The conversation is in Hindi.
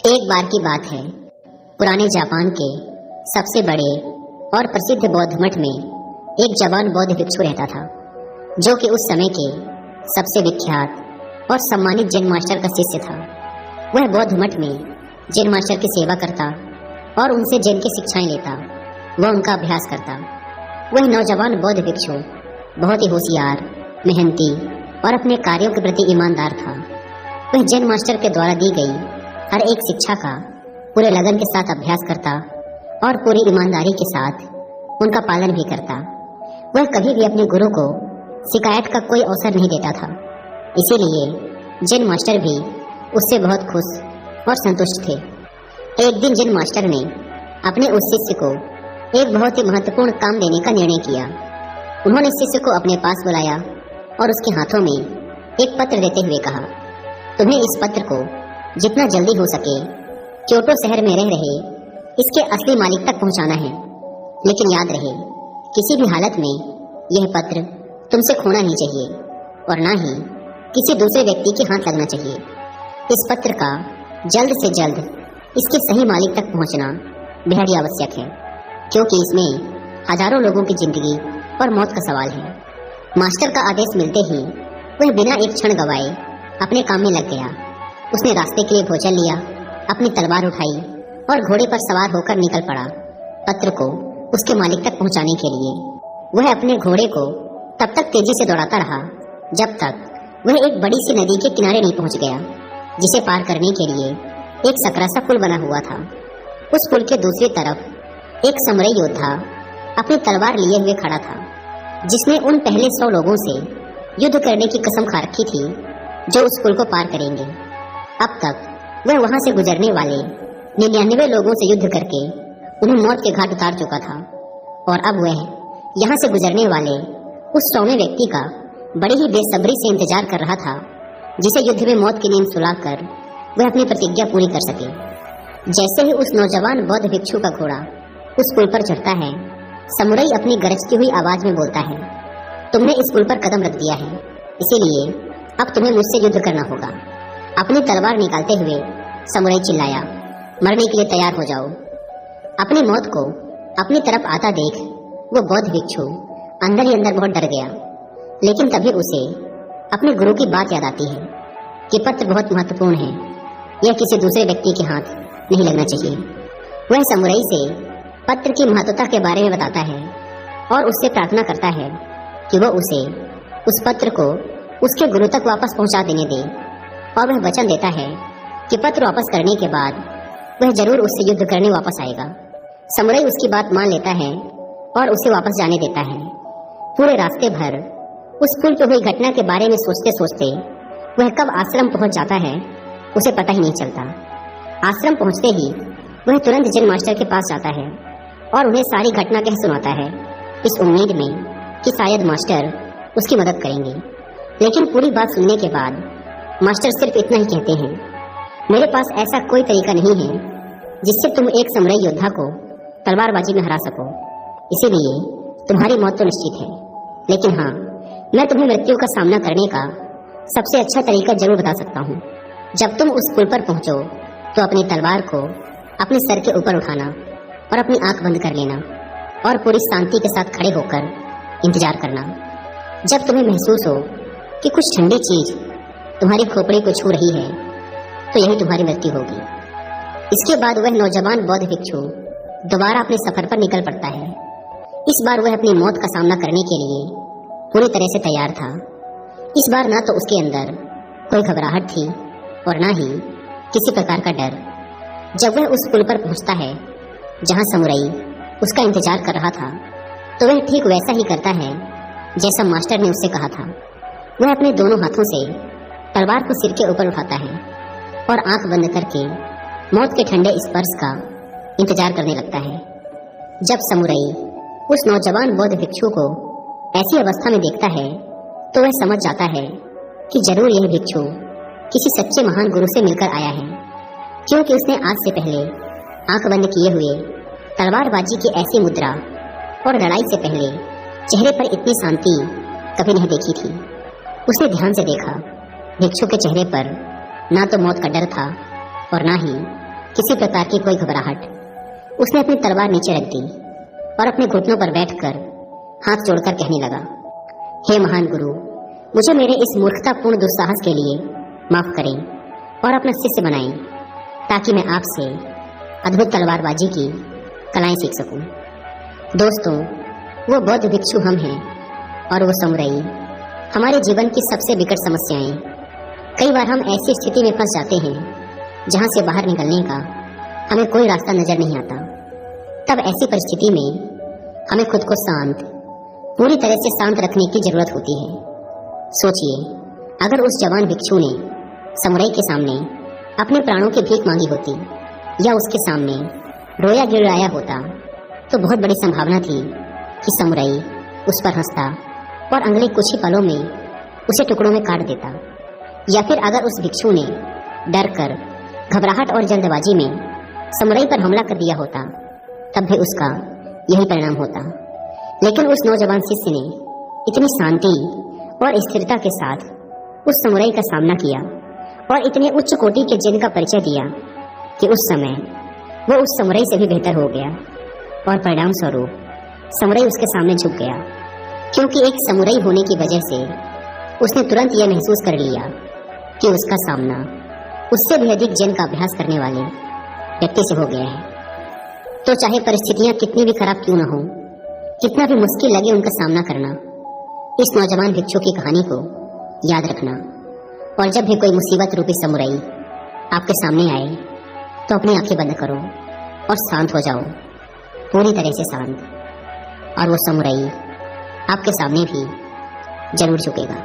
एक बार की बात है। पुराने जापान के सबसे बड़े और प्रसिद्ध बौद्ध मठ में एक जवान बौद्ध भिक्षु रहता था, जो कि उस समय के सबसे विख्यात और सम्मानित जैन मास्टर का शिष्य था। वह बौद्ध मठ में जैन मास्टर की सेवा करता और उनसे जैन की शिक्षाएं लेता। वह उनका अभ्यास करता। वह नौजवान बौद्ध भिक्षु बहुत ही होशियार, मेहनती और अपने कार्यों के प्रति ईमानदार था। वह जैन मास्टर के द्वारा दी गई हर एक शिक्षा का पूरे लगन के साथ अभ्यास करता और पूरी ईमानदारी के साथ उनका पालन भी करता। वह कभी भी अपने गुरु को शिकायत का कोई अवसर नहीं देता था। इसीलिए जैन मास्टर भी उससे बहुत खुश और संतुष्ट थे। एक दिन जैन मास्टर ने अपने उस शिष्य को एक बहुत ही महत्वपूर्ण काम देने का निर्णय किया। उन्होंने शिष्य को अपने पास बुलाया और उसके हाथों में एक पत्र देते हुए कहा, तुम्हें इस पत्र को जितना जल्दी हो सके क्योटो शहर में रह रहे इसके असली मालिक तक पहुंचाना है। लेकिन याद रहे, किसी भी हालत में यह पत्र तुमसे खोना नहीं चाहिए और ना ही किसी दूसरे व्यक्ति के हाथ लगना चाहिए। इस पत्र का जल्द से जल्द इसके सही मालिक तक पहुंचना बेहद ही आवश्यक है, क्योंकि इसमें हजारों लोगों की जिंदगी और मौत का सवाल है। मास्टर का आदेश मिलते ही वह बिना एक क्षण गवाए अपने काम में लग गया। उसने रास्ते के लिए भोजन लिया, अपनी तलवार उठाई और घोड़े पर सवार होकर निकल पड़ा पत्र को उसके मालिक तक पहुंचाने के लिए। वह अपने घोड़े को तब तक तेजी से दौड़ाता रहा जब तक वह एक बड़ी सी नदी के किनारे नहीं पहुंच गया, जिसे पार करने के लिए एक सकरा सा पुल बना हुआ था। उस पुल के दूसरी तरफ एक समुराई योद्धा अपनी तलवार लिए हुए खड़ा था, जिसने उन पहले 100 लोगों से युद्ध करने की कसम खा रखी थी जो उस पुल को पार करेंगे। अब तक वह वहां से गुजरने वाले 99 लोगों से युद्ध करके उन्हें मौत के घाट उतार चुका था, और अब वह यहाँ से गुजरने वाले उस 100वें व्यक्ति का बड़ी ही बेसब्री से इंतजार कर रहा था, जिसे युद्ध में मौत की नींद सुलाकर वह अपनी प्रतिज्ञा पूरी कर सके। जैसे ही उस नौजवान बौद्ध भिक्षु का घोड़ा उस पुल पर चढ़ता है, समुराई अपनी गरजती हुई आवाज में बोलता है, तुमने इस पुल पर कदम रख दिया है, इसीलिए अब तुम्हें मुझसे युद्ध करना होगा। अपनी तलवार निकालते हुए समुराई चिल्लाया, मरने के लिए तैयार हो जाओ। अपनी मौत को अपनी तरफ आता देख वो बौद्ध भिक्षु अंदर ही अंदर बहुत डर गया। लेकिन तभी उसे अपने गुरु की बात याद आती है कि पत्र बहुत महत्वपूर्ण है, यह किसी दूसरे व्यक्ति के हाथ नहीं लगना चाहिए। वह समुराई से पत्र की महत्वता के बारे में बताता है और उससे प्रार्थना करता है कि वह उसे उस पत्र को उसके गुरु तक वापस पहुंचा देने दे, और वह वचन देता है कि पत्र वापस करने के बाद वह जरूर उससे युद्ध करने वापस आएगा। समुराई उसकी बात मान लेता है और उसे वापस जाने देता है। पूरे रास्ते भर उस पुल पर हुई घटना के बारे में सोचते सोचते वह कब आश्रम पहुंच जाता है उसे पता ही नहीं चलता। आश्रम पहुंचते ही वह तुरंत जैन मास्टर के पास जाता है और उन्हें सारी घटना कह सुनाता है, इस उम्मीद में कि शायद मास्टर उसकी मदद करेंगे। लेकिन पूरी बात सुनने के बाद मास्टर सिर्फ इतना ही कहते हैं, मेरे पास ऐसा कोई तरीका नहीं है जिससे तुम एक समुराई योद्धा को तलवारबाजी में हरा सको, इसीलिए तुम्हारी मौत तो निश्चित है। लेकिन हाँ, मैं तुम्हें मृत्यु का सामना करने का सबसे अच्छा तरीका जरूर बता सकता हूँ। जब तुम उस पुल पर पहुंचो तो अपनी तलवार को अपने सर के ऊपर उठाना और अपनी आंख बंद कर लेना और पूरी शांति के साथ खड़े होकर इंतजार करना। जब तुम्हें महसूस हो कि कुछ ठंडी चीज तुम्हारी खोपड़ी को छू रही है, तो यही तुम्हारी मृत्यु होगी। इसके बाद वह नौजवान बौद्ध भिक्षु दोबारा अपने सफर पर निकल पड़ता है। इस बार वह अपनी मौत का सामना करने के लिए पूरी तरह से तैयार था। इस बार ना तो उसके अंदर कोई घबराहट थी और ना ही किसी प्रकार का डर। जब वह उस पुल पर पहुंचता है जहां समुराई उसका इंतजार कर रहा था, तो वह ठीक वैसा ही करता है जैसा मास्टर ने उससे कहा था। वह अपने दोनों हाथों से तलवार को सिर के ऊपर उठाता है और आंख बंद करके मौत के ठंडे स्पर्श का इंतजार करने लगता है। जब समुराई उस नौजवान बौद्ध भिक्षु को ऐसी अवस्था में देखता है, तो वह समझ जाता है कि जरूर यह भिक्षु किसी सच्चे महान गुरु से मिलकर आया है, क्योंकि उसने आज से पहले आंख बंद किए हुए तलवारबाजी की ऐसी मुद्रा और लड़ाई से पहले चेहरे पर इतनी शांति कभी नहीं देखी थी। उसने ध्यान से देखा, भिक्षु के चेहरे पर ना तो मौत का डर था और ना ही किसी प्रकार की कोई घबराहट, उसने अपनी तलवार नीचे रख दी और अपने घुटनों पर बैठकर हाथ जोड़कर कहने लगा, हे महान गुरु, मुझे मेरे इस मूर्खतापूर्ण दुस्साहस के लिए माफ करें और अपना शिष्य बनाएं, ताकि मैं आपसे अद्भुत तलवारबाजी की कलाएं सीख सकूं। दोस्तों, वो बौद्ध भिक्षु हम हैं और वो समुराई हमारे जीवन की सबसे विकट समस्याएं। कई बार हम ऐसी स्थिति में फंस जाते हैं जहां से बाहर निकलने का हमें कोई रास्ता नजर नहीं आता। तब ऐसी परिस्थिति में हमें खुद को शांत, पूरी तरह से शांत रखने की जरूरत होती है। सोचिए, अगर उस जवान भिक्षु ने समुराई के सामने अपने प्राणों की भीख मांगी होती या उसके सामने रोया गिड़ाया होता, तो बहुत बड़ी संभावना थी कि समुराई उस पर हंसता और अगले कुछ ही पलों में उसे टुकड़ों में काट देता। या फिर अगर उस भिक्षु ने डर कर, घबराहट और जल्दबाजी में समुराई पर हमला कर दिया होता, तब भी उसका यही परिणाम होता। लेकिन उस नौजवान शिष्य ने इतनी शांति और स्थिरता के साथ उस समुराई का सामना किया और इतने उच्च कोटि के जिन का परिचय दिया कि उस समय वो उस समुराई से भी बेहतर हो गया और परिणाम स्वरूप समुराई उसके सामने झुक गया, क्योंकि एक समुराई होने की वजह से उसने तुरंत यह महसूस कर लिया कि उसका सामना उससे भी अधिक जिन का अभ्यास करने वाले व्यक्ति से हो गया है। तो चाहे परिस्थितियां कितनी भी खराब क्यों न हो, कितना भी मुश्किल लगे उनका सामना करना, इस नौजवान भिक्षु की कहानी को याद रखना। और जब भी कोई मुसीबत रूपी समुराई आपके सामने आए, तो अपनी आंखें बंद करो और शांत हो जाओ, पूरी तरह से शांत। और वो समुराई आपके सामने भी जरूर झुकेगा।